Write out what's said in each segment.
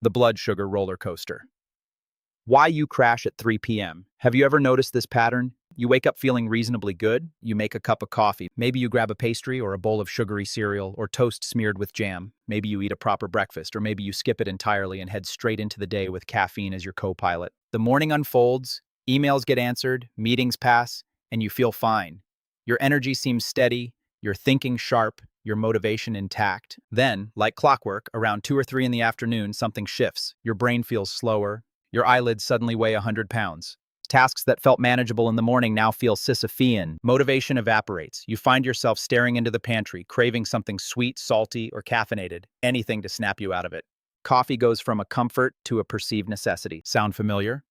The blood sugar roller coaster. Why you crash at 3 p.m. Have you ever noticed this pattern? You wake up feeling reasonably good, you make a cup of coffee, maybe you grab a pastry or a bowl of sugary cereal or toast smeared with jam, maybe you eat a proper breakfast, or maybe you skip it entirely and head straight into the day with caffeine as your co-pilot. The morning unfolds, emails get answered, meetings pass, and you feel fine. Your energy seems steady, your thinking sharp, your motivation intact. Then, like clockwork, around 2 or 3 in the afternoon, something shifts. Your brain feels slower. Your eyelids suddenly weigh 100 pounds. Tasks that felt manageable in the morning now feel Sisyphean. Motivation evaporates. You find yourself staring into the pantry, craving something sweet, salty, or caffeinated, anything to snap you out of it. Coffee goes from a comfort to a perceived necessity. Sound familiar?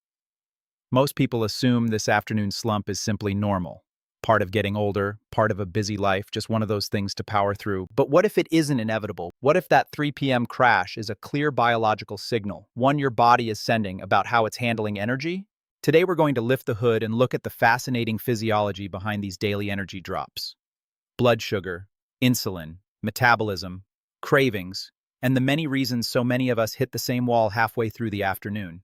Most people assume this afternoon slump is simply normal. Part of getting older, part of a busy life, just one of those things to power through. But what if it isn't inevitable? What if that 3 p.m. crash is a clear biological signal, one your body is sending about how it's handling energy? Today we're going to lift the hood and look at the fascinating physiology behind these daily energy drops. Blood sugar, insulin, metabolism, cravings, and the many reasons so many of us hit the same wall halfway through the afternoon.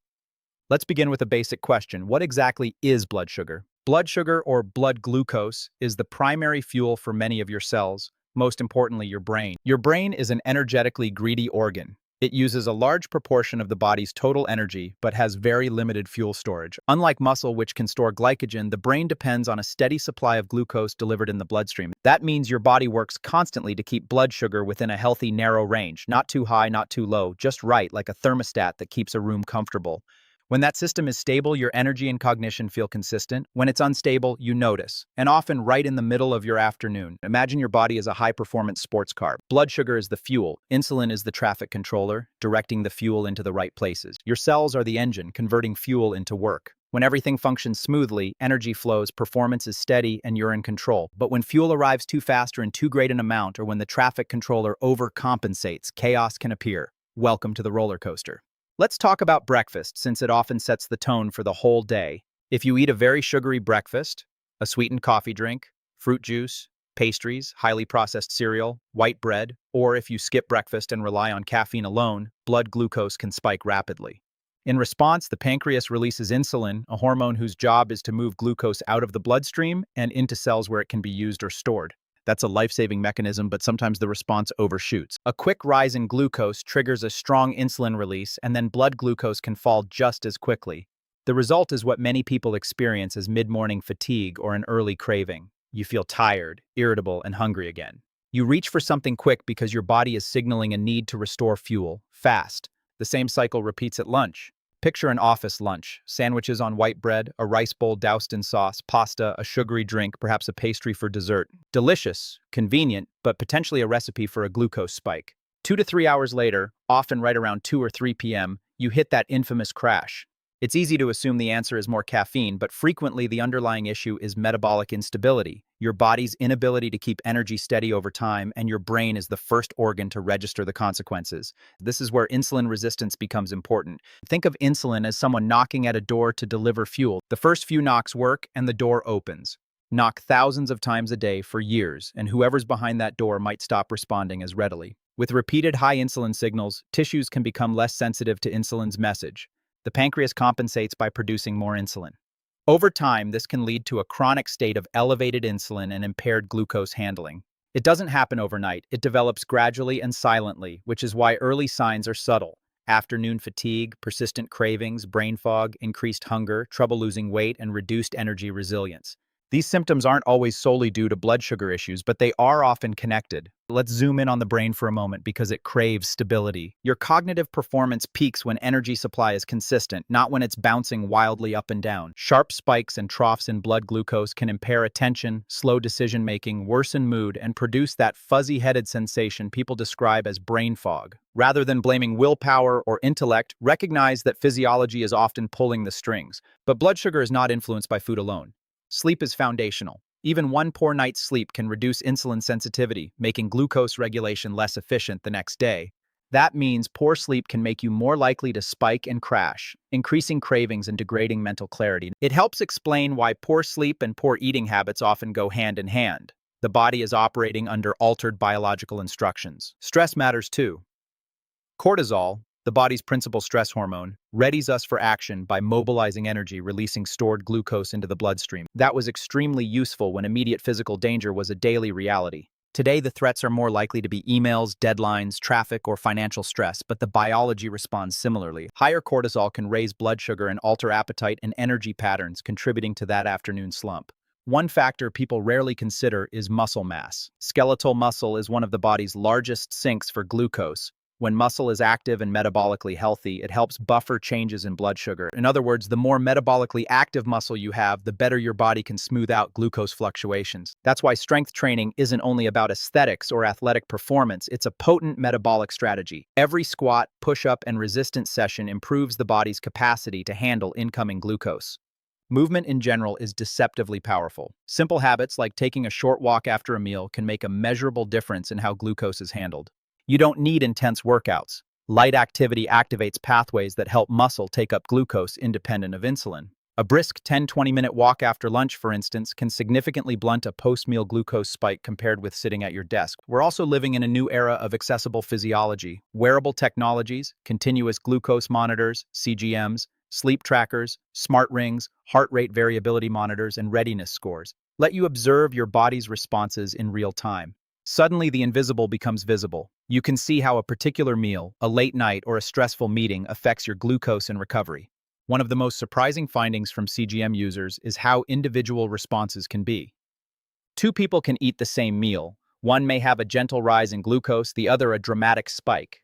Let's begin with a basic question. What exactly is blood sugar? Blood sugar, or blood glucose, is the primary fuel for many of your cells, most importantly your brain. Your brain is an energetically greedy organ. It uses a large proportion of the body's total energy, but has very limited fuel storage. Unlike muscle, which can store glycogen, the brain depends on a steady supply of glucose delivered in the bloodstream. That means your body works constantly to keep blood sugar within a healthy, narrow range. Not too high, not too low, just right, like a thermostat that keeps a room comfortable. When that system is stable, your energy and cognition feel consistent. When it's unstable, you notice, and often right in the middle of your afternoon. Imagine your body as a high-performance sports car. Blood sugar is the fuel. Insulin is the traffic controller, directing the fuel into the right places. Your cells are the engine, converting fuel into work. When everything functions smoothly, energy flows, performance is steady, and you're in control. But when fuel arrives too fast or in too great an amount, or when the traffic controller overcompensates, chaos can appear. Welcome to the roller coaster. Let's talk about breakfast, since it often sets the tone for the whole day. If you eat a very sugary breakfast, a sweetened coffee drink, fruit juice, pastries, highly processed cereal, white bread, or if you skip breakfast and rely on caffeine alone, blood glucose can spike rapidly. In response, the pancreas releases insulin, a hormone whose job is to move glucose out of the bloodstream and into cells where it can be used or stored. That's a life-saving mechanism, but sometimes the response overshoots. A quick rise in glucose triggers a strong insulin release, and then blood glucose can fall just as quickly. The result is what many people experience as mid-morning fatigue or an early craving. You feel tired, irritable, and hungry again. You reach for something quick because your body is signaling a need to restore fuel, fast. The same cycle repeats at lunch. Picture an office lunch: sandwiches on white bread, a rice bowl doused in sauce, pasta, a sugary drink, perhaps a pastry for dessert. Delicious, convenient, but potentially a recipe for a glucose spike. 2 to 3 hours later, often right around 2 or 3 p.m., you hit that infamous crash. It's easy to assume the answer is more caffeine, but frequently the underlying issue is metabolic instability, your body's inability to keep energy steady over time, and your brain is the first organ to register the consequences. This is where insulin resistance becomes important. Think of insulin as someone knocking at a door to deliver fuel. The first few knocks work, and the door opens. Knock thousands of times a day for years, and whoever's behind that door might stop responding as readily. With repeated high insulin signals, tissues can become less sensitive to insulin's message. The pancreas compensates by producing more insulin. Over time, this can lead to a chronic state of elevated insulin and impaired glucose handling. It doesn't happen overnight. It develops gradually and silently, which is why early signs are subtle. Afternoon fatigue, persistent cravings, brain fog, increased hunger, trouble losing weight, and reduced energy resilience. These symptoms aren't always solely due to blood sugar issues, but they are often connected. Let's zoom in on the brain for a moment because it craves stability. Your cognitive performance peaks when energy supply is consistent, not when it's bouncing wildly up and down. Sharp spikes and troughs in blood glucose can impair attention, slow decision-making, worsen mood, and produce that fuzzy-headed sensation people describe as brain fog. Rather than blaming willpower or intellect, recognize that physiology is often pulling the strings. But blood sugar is not influenced by food alone. Sleep is foundational. Even one poor night's sleep can reduce insulin sensitivity, making glucose regulation less efficient the next day. That means poor sleep can make you more likely to spike and crash, increasing cravings and degrading mental clarity. It helps explain why poor sleep and poor eating habits often go hand in hand. The body is operating under altered biological instructions. Stress matters too. Cortisol, the body's principal stress hormone, readies us for action by mobilizing energy, releasing stored glucose into the bloodstream. That was extremely useful when immediate physical danger was a daily reality. Today, the threats are more likely to be emails, deadlines, traffic, or financial stress, but the biology responds similarly. Higher cortisol can raise blood sugar and alter appetite and energy patterns, contributing to that afternoon slump. One factor people rarely consider is muscle mass. Skeletal muscle is one of the body's largest sinks for glucose. When muscle is active and metabolically healthy, it helps buffer changes in blood sugar. In other words, the more metabolically active muscle you have, the better your body can smooth out glucose fluctuations. That's why strength training isn't only about aesthetics or athletic performance, it's a potent metabolic strategy. Every squat, push-up, and resistance session improves the body's capacity to handle incoming glucose. Movement in general is deceptively powerful. Simple habits like taking a short walk after a meal can make a measurable difference in how glucose is handled. You don't need intense workouts. Light activity activates pathways that help muscle take up glucose independent of insulin. A brisk 10-20-minute walk after lunch, for instance, can significantly blunt a post-meal glucose spike compared with sitting at your desk. We're also living in a new era of accessible physiology. Wearable technologies, continuous glucose monitors, CGMs, sleep trackers, smart rings, heart rate variability monitors, and readiness scores let you observe your body's responses in real time. Suddenly, the invisible becomes visible. You can see how a particular meal, a late night, or a stressful meeting affects your glucose and recovery. One of the most surprising findings from CGM users is how individual responses can be. Two people can eat the same meal. One may have a gentle rise in glucose, the other a dramatic spike.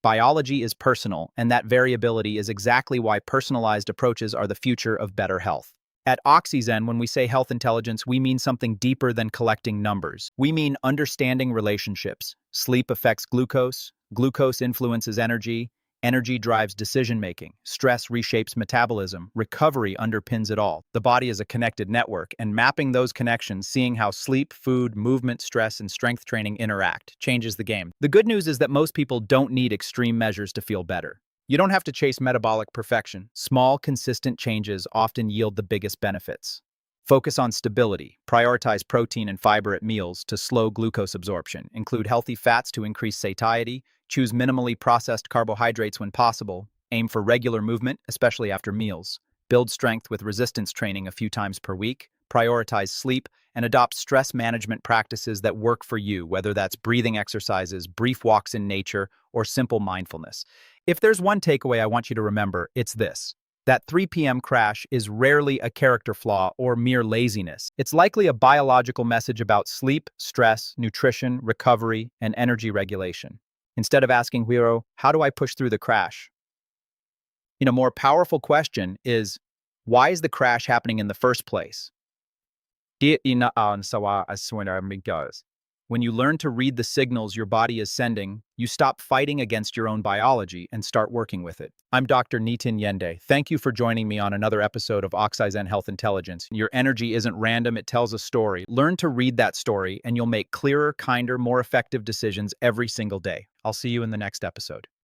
Biology is personal, and that variability is exactly why personalized approaches are the future of better health. At OXYZEN, when we say health intelligence, we mean something deeper than collecting numbers. We mean understanding relationships. Sleep affects glucose, glucose influences energy, energy drives decision-making, stress reshapes metabolism, recovery underpins it all. The body is a connected network, and mapping those connections, seeing how sleep, food, movement, stress, and strength training interact, changes the game. The good news is that most people don't need extreme measures to feel better. You don't have to chase metabolic perfection. Small, consistent changes often yield the biggest benefits. Focus on stability. Prioritize protein and fiber at meals to slow glucose absorption. Include healthy fats to increase satiety. Choose minimally processed carbohydrates when possible. Aim for regular movement, especially after meals. Build strength with resistance training a few times per week. Prioritize sleep and adopt stress management practices that work for you, whether that's breathing exercises, brief walks in nature, or simple mindfulness. If there's one takeaway I want you to remember, it's this. That 3 p.m. crash is rarely a character flaw or mere laziness. It's likely a biological message about sleep, stress, nutrition, recovery, and energy regulation. Instead of asking, Hiro, how do I push through the crash? A more powerful question is, why is the crash happening in the first place? When you learn to read the signals your body is sending, you stop fighting against your own biology and start working with it. I'm Dr. Nitin Yende. Thank you for joining me on another episode of OXYZEN Health Intelligence. Your energy isn't random, it tells a story. Learn to read that story, and you'll make clearer, kinder, more effective decisions every single day. I'll see you in the next episode.